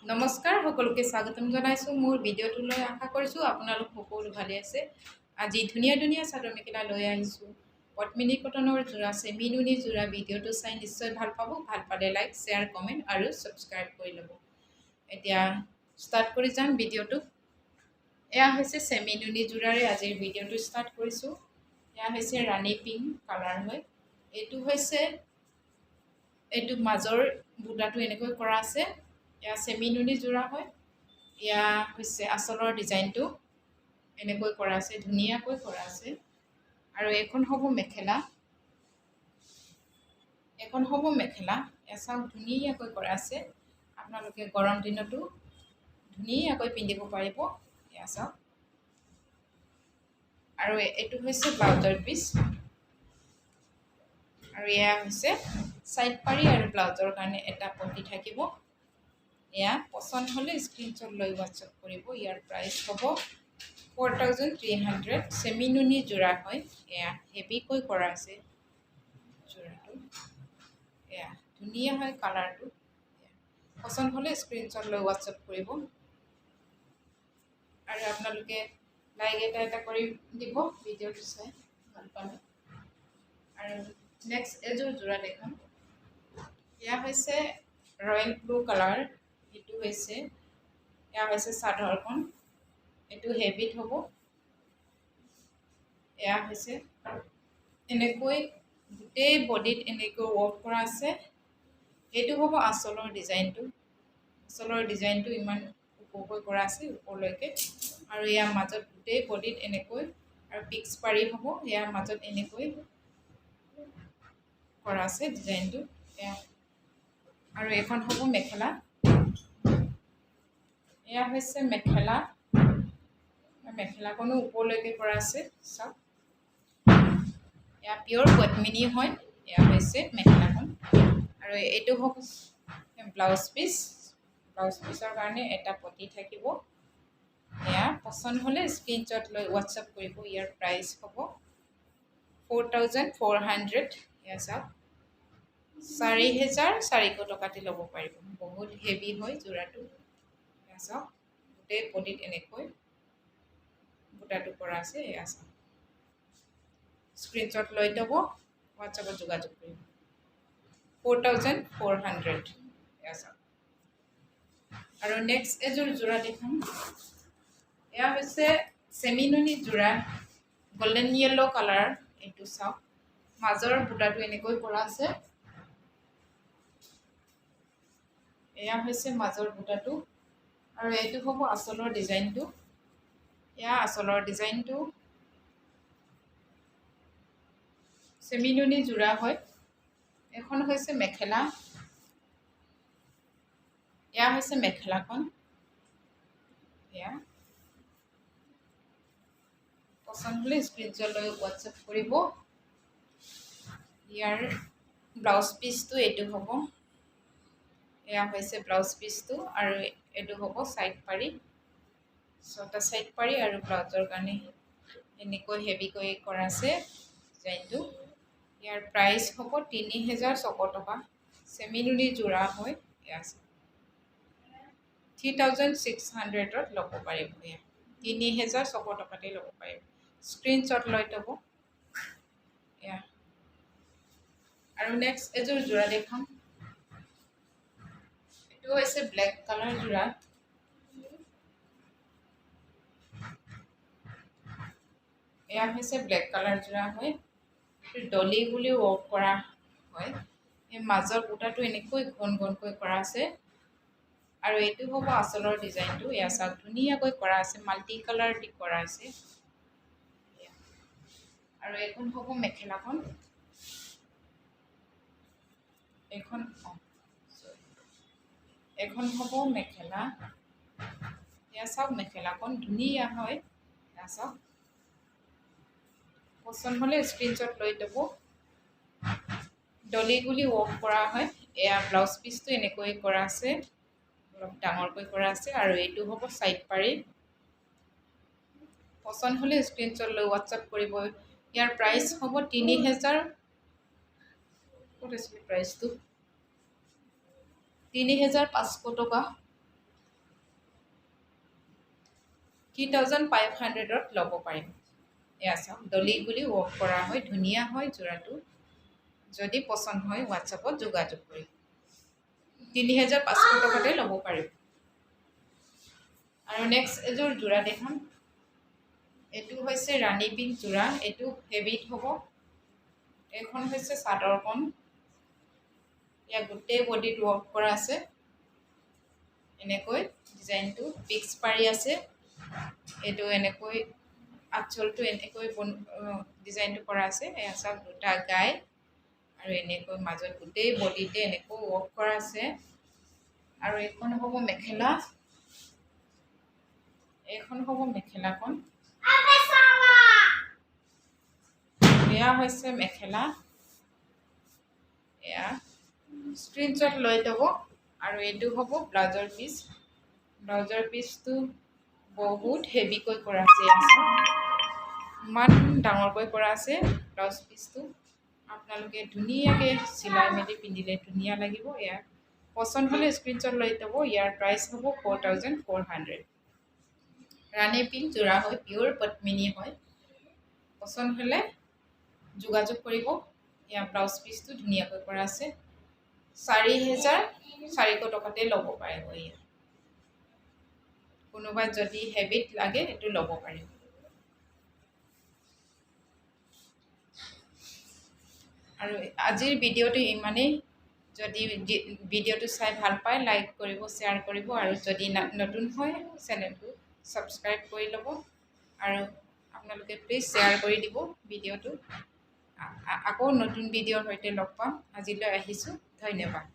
নমস্কাৰ সকলোকে স্বাগতম জনাইছোঁ মোৰ ভিডিঅ'টোলৈ আশা কৰিছোঁ আপোনালোক সকলো ভালে আছে। আজি ধুনীয়া ধুনীয়া চাদৰ মেখেলা লৈ আহিছোঁ। পদ্মিনী কটনৰ যোৰা চেমি নুনি যোৰা ভিডিঅ'টো চাই নিশ্চয় ভাল পাব। ভাল পালে লাইক শ্বেয়াৰ কমেণ্ট আৰু ছাবস্ক্ৰাইব কৰি ল'ব। এতিয়া ষ্টাৰ্ট কৰি যাম ভিডিঅ'টো। এয়া হৈছে চেমি নুনি যোৰাৰে আজিৰ ভিডিঅ'টো ষ্টাৰ্ট কৰিছোঁ। এয়া হৈছে ৰাণী পিংক কালাৰ হয়। এইটো মাজৰ বুটাটো এনেকৈ কৰা আছে। এয়া চেমি নুনি যোৰা হয়। এয়া হৈছে আঁচলৰ ডিজাইনটো এনেকৈ কৰা আছে, ধুনীয়াকৈ কৰা আছে। আৰু এইখন হ'ব মেখেলা। এয়া চাওক ধুনীয়াকৈ কৰা আছে। আপোনালোকে গৰম দিনতো ধুনীয়াকৈ পিন্ধিব পাৰিব। এয়া চাওক। আৰু এইটো হৈছে ব্লাউজৰ পিচ। আৰু এয়া হৈছে ছাইড পাৰি আৰু ব্লাউজৰ কাৰণে এটা পটি থাকিব। এয়া পচন্দ হ'লে স্ক্ৰীনশ্বট লৈ হোৱাটছআপ কৰিব। ইয়াৰ প্ৰাইচ হ'ব 4300। চেমি নুনি যোৰা হয়। এয়া হেভিকৈ কৰা আছে যোৰাটো। এয়া ধুনীয়া হয় কালাৰটো। পচন্দ হ'লে স্ক্ৰীনশ্বট লৈ হোৱাটছআপ কৰিব। আৰু আপোনালোকে লাইক এটা কৰি দিব ভিডিঅ'টো চাই ভাল পালে। আৰু নেক্সট এযোৰ যোৰা দেখাম। এয়া হৈছে ৰয়েল ব্লু কালাৰ। এয়া হৈছে চাদৰখন। এইটো হেভিত হ'ব। এয়া হৈছে এনেকৈ গোটেই বডিত এনেকৈ ৱৰ্ক কৰা আছে। এইটো হ'ব আঁচলৰ ডিজাইনটো ইমান ওপৰকৈ কৰা আছে ওপৰলৈকে। আৰু ইয়াৰ মাজত গোটেই বডিত এনেকৈ আৰু পিক্স পাৰি হ'ব। ইয়াৰ মাজত এনেকৈ কৰা আছে ডিজাইনটো। এয়া আৰু এখন হ'ব মেখেলা। এয়া হৈছে মেখেলাখনো ওপৰলৈকে কৰা আছে চাওক। এয়া পিয়ৰ পদ্মিনী হয়। এয়া হৈছে মেখেলাখন। আৰু এইটো হ'ব ব্লাউজ পিচৰ কাৰণে এটা পটি থাকিব। এয়া পচন্দ হ'লে স্ক্ৰীনশ্বট লৈ হোৱাটছআপ কৰিব। ইয়াৰ প্ৰাইচ হ'ব 4400। এয়া চাওক 4400 টকাতে ল'ব পাৰিব। বহুত হেভি হয় যোৰাটো। এয়া চাওক গোটেই বডিত এনেকৈ বুটাটো কৰা আছে। এয়া চাওক স্ক্ৰীনশ্বট লৈ ল'ব, হোৱাটছআপত যোগাযোগ কৰিব। 4400। এয়া চাওক। আৰু নেক্সট এযোৰ যোৰা দেখাম। এয়া হৈছে চেমি নুনি যোৰা গল্ডেন য়েল্ল' কালাৰ। এইটো চাওক মাজৰ বুটাটো এনেকৈ কৰা আছে। এয়া হৈছে মাজৰ বুটাটো। আৰু এইটো হ'ব আঁচলৰ ডিজাইনটো। এয়া আঁচলৰ ডিজাইনটো চেমি নুনি যোৰা হয়। এখন হৈছে মেখেলা। এয়া হৈছে মেখেলাখন। এয়া পচন্দ হ'লে স্ক্ৰীনশ্বট লৈ হোৱাটছআপ কৰিব। ইয়াৰ ব্লাউজ পিচটো এইটো হ'ব। এয়া হৈছে ব্লাউজ পিচটো। আৰু এইটো হ'ব ছাইড পাৰি, 6টা ছাইড পাৰি আৰু ব্লাউজৰ কাৰণে এনেকৈ হেভিকৈ কৰা আছে ডিজাইনটো। ইয়াৰ প্ৰাইচ হ'ব 3600 টকা। চেমি নুনি যোৰা হয়। এয়া 3600ত ল'ব পাৰিব। এয়া 3600 টকাতে ল'ব পাৰিব। স্ক্ৰীনশ্বট লৈ ল'ব। এয়া আৰু নেক্সট এযোৰ যোৰা দেখাম। এইটো হৈছে ব্লেক কালাৰ যোৰা। এয়া হৈছে ব্লেক কালাৰ যোৰা হয়। ডলি বুলি ৱৰ্ক কৰা হয়। এই মাজৰ বুটাটো এনেকৈ ঘন ঘনকৈ কৰা আছে। আৰু এইটো হ'ব আঁচলৰ ডিজাইনটো। এয়া চাওক ধুনীয়াকৈ কৰা আছে, মাল্টি কালাৰ দি কৰা আছে। আৰু এইখন হ'ব মেখেলাখন। এখন হ'ব মেখেলা। এয়া চাওক মেখেলাখন ধুনীয়া হয়। এয়া চাওক পচন্দ হ'লে স্ক্ৰীনশ্বট লৈ ল'ব। ডলি গুলি ৱৰ্ক কৰা হয়। এয়া ব্লাউজ পিচটো এনেকৈ কৰা আছে, অলপ ডাঙৰকৈ কৰা আছে। আৰু এইটো হ'ব ছাইড পাৰি। পচন্দ হ'লে স্ক্ৰীনশ্বট লৈ হোৱাটছআপ কৰিব। ইয়াৰ প্ৰাইচ হ'ব 3000। ক'ত আছিলে প্ৰাইচটো? 3500 টকা। 3500ত ল'ব পাৰিম। এয়া চাওক দলি গুলি ৱৰ্ক কৰা হয়, ধুনীয়া হয় যোৰাটো। যদি পচন্দ হয় হোৱাটছআপত যোগাযোগ কৰিম। 3500 টকাতে ল'ব পাৰিম। আৰু নেক্সট এযোৰ যোৰা দেখাম। এইটো হৈছে ৰাণী পিংক যোৰা, এইটো হেভিত হ'ব। এইখন হৈছে চাদৰখন, ইয়াত গোটেই বডিত ৱৰ্ক কৰা আছে। এনেকৈ ডিজাইনটো পিক্স পাৰি আছে। এইটো এনেকৈ আঁচলটো এনেকৈ ডিজাইনটো কৰা আছে। এয়া চাওক দুটা গাই আৰু এনেকৈ মাজত গোটেই বডিতে এনেকৈ ৱৰ্ক কৰা আছে। আৰু এইখন হ'ব মেখেলা, এইখন হ'ব মেখেলাখন। এয়া হৈছে মেখেলা। এয়া স্ক্ৰীনশ্বট লৈ ল'ব। আৰু এইটো হ'ব ব্লাউজৰ পিচ। ব্লাউজৰ পিচটো বহুত হেভিকৈ কৰা আছে, ইমান ডাঙৰকৈ কৰা আছে ব্লাউজ পিচটো। আপোনালোকে ধুনীয়াকৈ চিলাই মেলি পিন্ধিলে ধুনীয়া লাগিব। এয়া পচন্দ হ'লে স্ক্ৰীনশ্বট লৈ ল'ব। ইয়াৰ প্ৰাইচ হ'ব 4400। ৰাণী পিংক যোৰা হয়, পিয়'ৰ পদ্মিনী হয়। পচন্দ হ'লে যোগাযোগ কৰিব। ইয়াৰ ব্লাউজ পিচটো ধুনীয়াকৈ কৰা আছে। 4400 টকাতে ল'ব পাৰিব। ইয়াত কোনোবাই যদি হেভিত লাগে সেইটো ল'ব পাৰিব। আৰু আজিৰ ভিডিঅ'টো ইমানেই। যদি ভিডিঅ'টো চাই ভাল পায় লাইক কৰিব, শ্বেয়াৰ কৰিব। আৰু যদি নতুন হয় চেনেলটো ছাবস্ক্ৰাইব কৰি ল'ব। আৰু আপোনালোকে প্লিজ শ্বেয়াৰ কৰি দিব ভিডিঅ'টো। আকৌ নতুন ভিডিঅ'ৰ সৈতে লগ পাম। আজিলৈ আহিছোঁ, ধন্যবাদ।